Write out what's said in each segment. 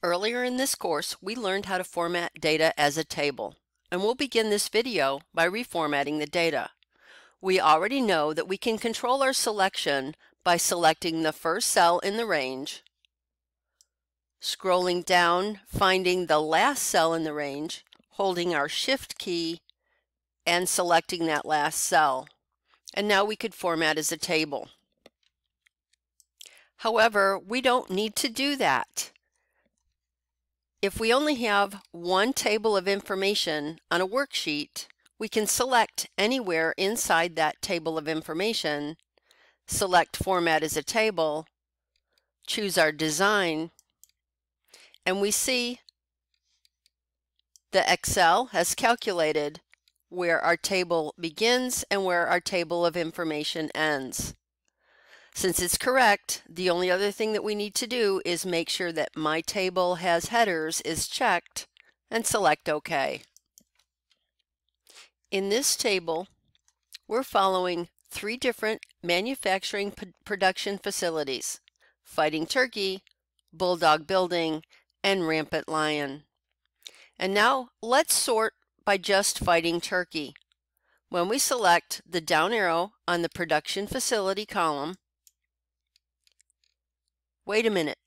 Earlier in this course, we learned how to format data as a table, and we'll begin this video by reformatting the data. We already know that we can control our selection by selecting the first cell in the range, scrolling down, finding the last cell in the range, holding our Shift key, and selecting that last cell. And now we could format as a table. However, we don't need to do that. If we only have one table of information on a worksheet, we can select anywhere inside that table of information, select Format as a Table, choose our design, and we see the Excel has calculated where our table begins and where our table of information ends. Since it's correct, the only other thing that we need to do is make sure that My Table Has Headers is checked and select OK. In this table, we're following 3 different manufacturing production facilities: Fighting Turkey, Bulldog Building, and Rampant Lion. And now let's sort by just Fighting Turkey. When we select the down arrow on the production facility column, wait a minute.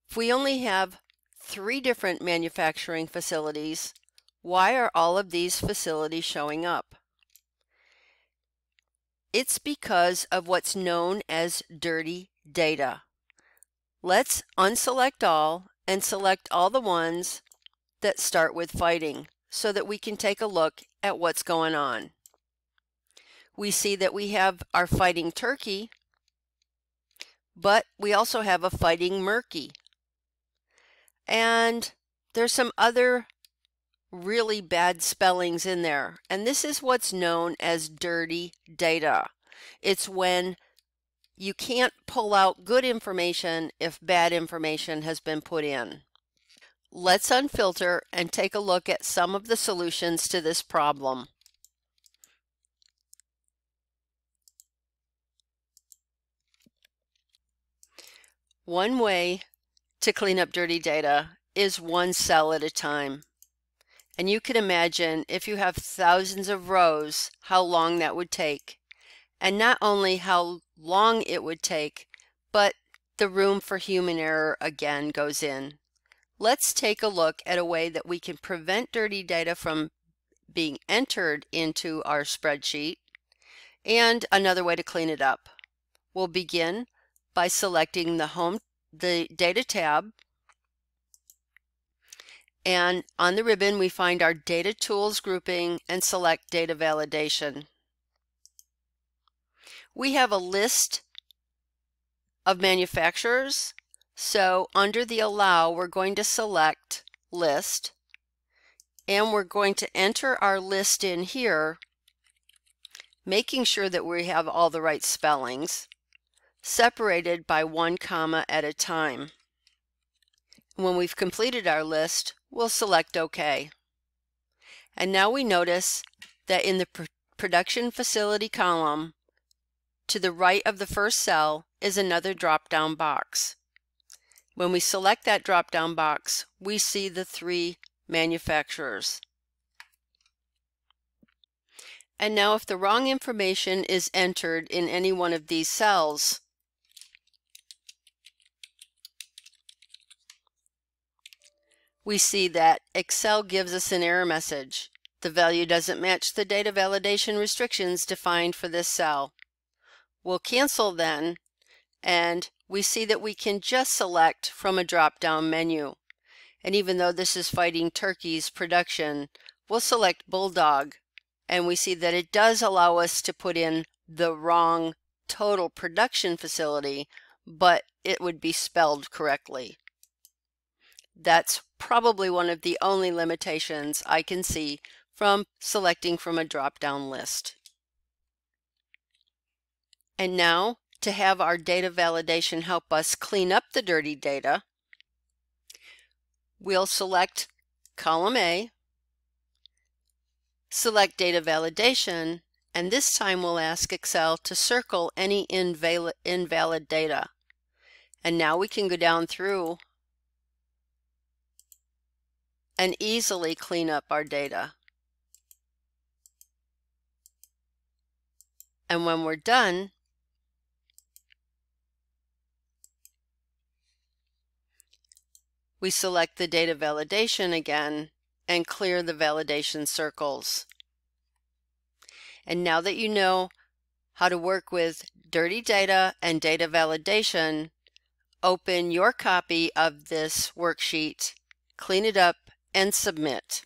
If we only have 3 different manufacturing facilities, why are all of these facilities showing up? It's because of what's known as dirty data. Let's unselect all and select all the ones that start with fighting so that we can take a look at what's going on. We see that we have our Fighting Turkey, but we also have a Fighting Murky. And there's some other really bad spellings in there. And this is what's known as dirty data. It's when you can't pull out good information if bad information has been put in. Let's unfilter and take a look at some of the solutions to this problem. One way to clean up dirty data is one cell at a time. And you can imagine if you have thousands of rows, how long that would take. And not only how long it would take, but the room for human error again goes in. Let's take a look at a way that we can prevent dirty data from being entered into our spreadsheet, and another way to clean it up. We'll begin by selecting the Data tab, and on the ribbon we find our Data Tools grouping and select Data Validation. We have a list of manufacturers, so under the Allow we're going to select List, and we're going to enter our list in here, making sure that we have all the right spellings, separated by 1 comma at a time. When we've completed our list, we'll select OK. And now we notice that in the production facility column, to the right of the first cell is another drop-down box. When we select that drop-down box, we see the 3 manufacturers. And now if the wrong information is entered in any one of these cells, we see that Excel gives us an error message. The value doesn't match the data validation restrictions defined for this cell. We'll cancel then, and we see that we can just select from a drop-down menu. And even though this is Fighting Turkey's production, we'll select Bulldog, and we see that it does allow us to put in the wrong total production facility, but it would be spelled correctly. That's probably one of the only limitations I can see from selecting from a drop-down list. And now, to have our data validation help us clean up the dirty data, we'll select column A, select Data Validation, and this time we'll ask Excel to circle any invalid data. And now we can go down through and easily clean up our data. And when we're done, we select the data validation again and clear the validation circles. And now that you know how to work with dirty data and data validation, open your copy of this worksheet, clean it up, and submit.